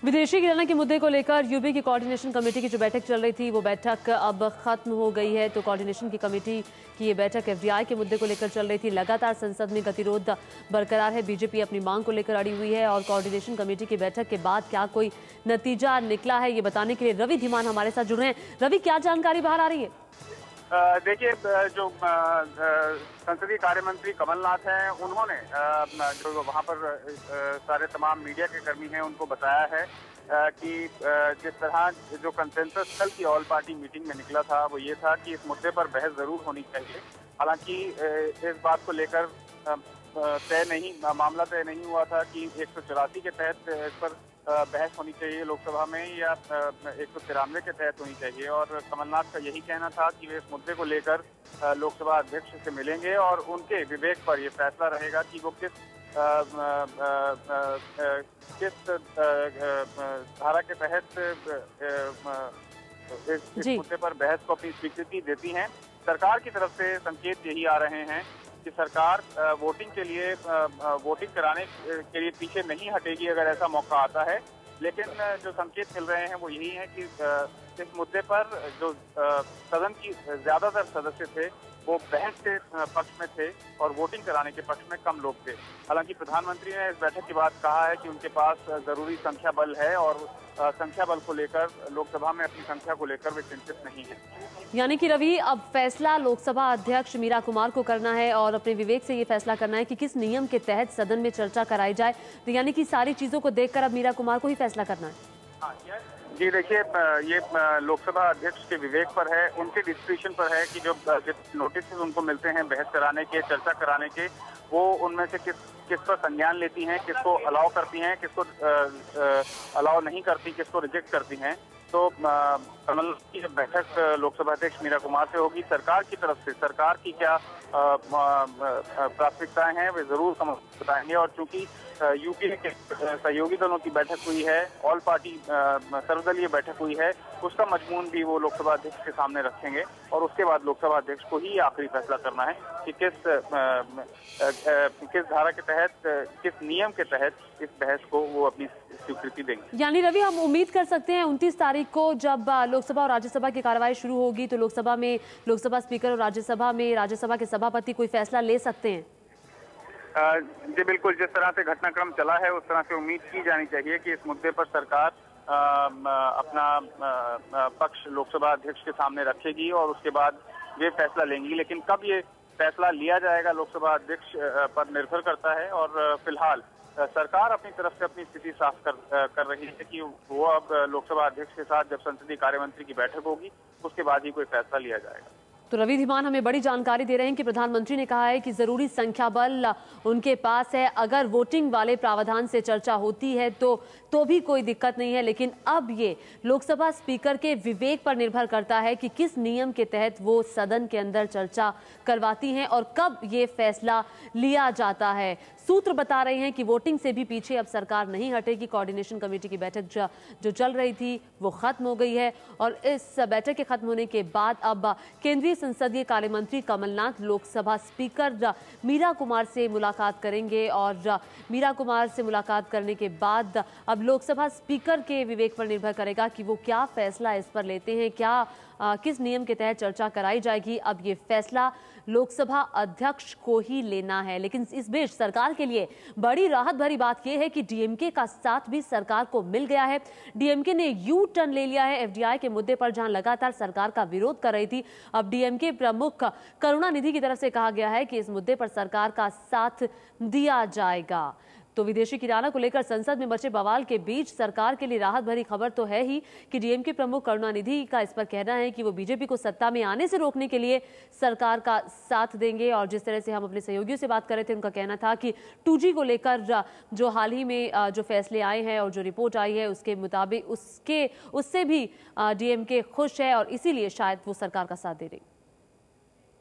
विदेशी किराना के मुद्दे को लेकर यूपी की कोऑर्डिनेशन कमेटी की जो बैठक चल रही थी वो बैठक अब खत्म हो गई है। तो कोऑर्डिनेशन की कमेटी की ये बैठक एफडीआई के मुद्दे को लेकर चल रही थी। लगातार संसद में गतिरोध बरकरार है। बीजेपी अपनी मांग को लेकर अड़ी हुई है और कोऑर्डिनेशन कमेटी की बैठक के बाद क्या कोई नतीजा निकला है, ये बताने के लिए रवि धीमान हमारे साथ जुड़ रहे हैं। रवि, क्या जानकारी बाहर आ रही है? देखिए, जो संसदीय कार्य मंत्री कमलनाथ हैं, उन्होंने जो वहाँ पर सारे तमाम मीडिया के कर्मी हैं उनको बताया है कि जिस तरह जो कंसेंसस कल की ऑल पार्टी मीटिंग में निकला था वो ये था कि इस मुद्दे पर बहस जरूर होनी चाहिए। हालांकि इस बात को लेकर मामला तय नहीं हुआ था कि 184 के तहत इस पर बहस होनी चाहिए लोकसभा में या 193 के तहत होनी चाहिए। और कमलनाथ का यही कहना था कि वे इस मुद्दे को लेकर लोकसभा अध्यक्ष से मिलेंगे और उनके विवेक पर यह फैसला रहेगा कि वो किस धारा के तहत इस मुद्दे पर बहस को अपनी स्वीकृति देती हैं। सरकार की तरफ से संकेत यही आ रहे हैं कि सरकार वोटिंग कराने के लिए पीछे नहीं हटेगी अगर ऐसा मौका आता है। लेकिन जो संकेत मिल रहे हैं वो यही है कि इस मुद्दे पर जो सदन की ज्यादातर सदस्य थे वो बहस के पक्ष में थे और वोटिंग कराने के पक्ष में कम लोग थे। हालांकि प्रधानमंत्री ने इस बैठक के बाद कहा है कि उनके पास जरूरी संख्या बल है और संख्या बल को लेकर लोकसभा में अपनी संख्या को लेकर वे चिंतित नहीं है। यानी कि रवि, अब फैसला लोकसभा अध्यक्ष मीरा कुमार को करना है और अपने विवेक से ये फैसला करना है कि किस नियम के तहत सदन में चर्चा कराई जाए। तो यानी कि सारी चीजों को देखकर अब मीरा कुमार को ही फैसला करना है। जी देखिए, ये लोकसभा अध्यक्ष के विवेक पर है, उनके डिस्क्रिप्शन पर है कि जो नोटिस उनको मिलते हैं बहस कराने के, चर्चा कराने के, वो उनमें से किस पर संज्ञान लेती हैं, किसको अलाउ करती हैं, किसको अलाउ नहीं करती, किसको रिजेक्ट करती हैं। तो कमलनाथ की बैठक लोकसभा अध्यक्ष मीरा कुमार से होगी। सरकार की तरफ से सरकार की क्या प्राथमिकताएं हैं वे जरूर बताएंगे। और चूंकि यूपीए के सहयोगी दलों की बैठक हुई है, ऑल पार्टी सर्वदलीय बैठक हुई है, उसका मजमून भी वो लोकसभा अध्यक्ष के सामने रखेंगे और उसके बाद लोकसभा अध्यक्ष को ही आखिरी फैसला करना है कि किस धारा के तहत, किस नियम के तहत इस बहस को वो अपनी स्वीकृति देंगे। यानी रवि, हम उम्मीद कर सकते हैं 29 तारीख को जब लोकसभा और राज्यसभा की कार्रवाई शुरू होगी तो लोकसभा स्पीकर और राज्यसभा के सभापति कोई फैसला ले सकते हैं? जी बिल्कुल, जिस तरह से घटनाक्रम चला है उस तरह से उम्मीद की जानी चाहिए कि इस मुद्दे पर सरकार अपना पक्ष लोकसभा अध्यक्ष के सामने रखेगी और उसके बाद वे फैसला लेंगी। लेकिन कब ये फैसला लिया जाएगा लोकसभा अध्यक्ष पर निर्भर करता है। और फिलहाल सरकार अपनी तरफ से अपनी स्थिति साफ कर रही है कि वो अब लोकसभा अध्यक्ष के साथ जब संसदीय कार्य मंत्री की बैठक होगी उसके बाद ही कोई फैसला लिया जाएगा। तो रवि धीमान हमें बड़ी जानकारी दे रहे हैं कि प्रधानमंत्री ने कहा है कि जरूरी संख्या बल उनके पास है। अगर वोटिंग वाले प्रावधान से चर्चा होती है तो भी कोई दिक्कत नहीं है। लेकिन अब ये लोकसभा स्पीकर के विवेक पर निर्भर करता है कि किस नियम के तहत वो सदन के अंदर चर्चा करवाती हैं और कब ये फैसला लिया जाता है। सूत्र बता रहे हैं कि वोटिंग से भी पीछे अब सरकार नहीं हटेगी। कोऑर्डिनेशन कमेटी की बैठक जो चल रही थी वो खत्म हो गई है और इस बैठक के खत्म होने के बाद अब केंद्रीय संसदीय कार्य मंत्री कमलनाथ लोकसभा स्पीकर मीरा कुमार से मुलाकात करेंगे और मीरा कुमार से मुलाकात करने के बाद अब लोकसभा स्पीकर के विवेक पर निर्भर करेगा कि वो क्या फैसला इस पर लेते हैं, किस नियम के तहत चर्चा कराई जाएगी। अब ये फैसला लोकसभा अध्यक्ष को ही लेना है। लेकिन इस बीच सरकार के लिए बड़ी राहत भरी बात यह है कि डीएमके का साथ भी सरकार को मिल गया है। डीएमके ने यू टर्न ले लिया है एफडीआई के मुद्दे पर, जहां लगातार सरकार का विरोध कर रही थी। अब डीएमके प्रमुख करुणानिधि की तरफ से कहा गया है कि इस मुद्दे पर सरकार का साथ दिया जाएगा। तो विदेशी किराना को लेकर संसद में मचे बवाल के बीच सरकार के लिए राहत भरी खबर तो है ही कि डीएमके प्रमुख करुणानिधि का इस पर कहना है कि वो बीजेपी को सत्ता में आने से रोकने के लिए सरकार का साथ देंगे। और जिस तरह से हम अपने सहयोगियों से बात कर रहे थे, उनका कहना था कि 2G को लेकर जो हाल ही में जो फैसले आए हैं और जो रिपोर्ट आई है उसके मुताबिक उससे भी डीएमके खुश है और इसीलिए शायद वो सरकार का साथ दे रही।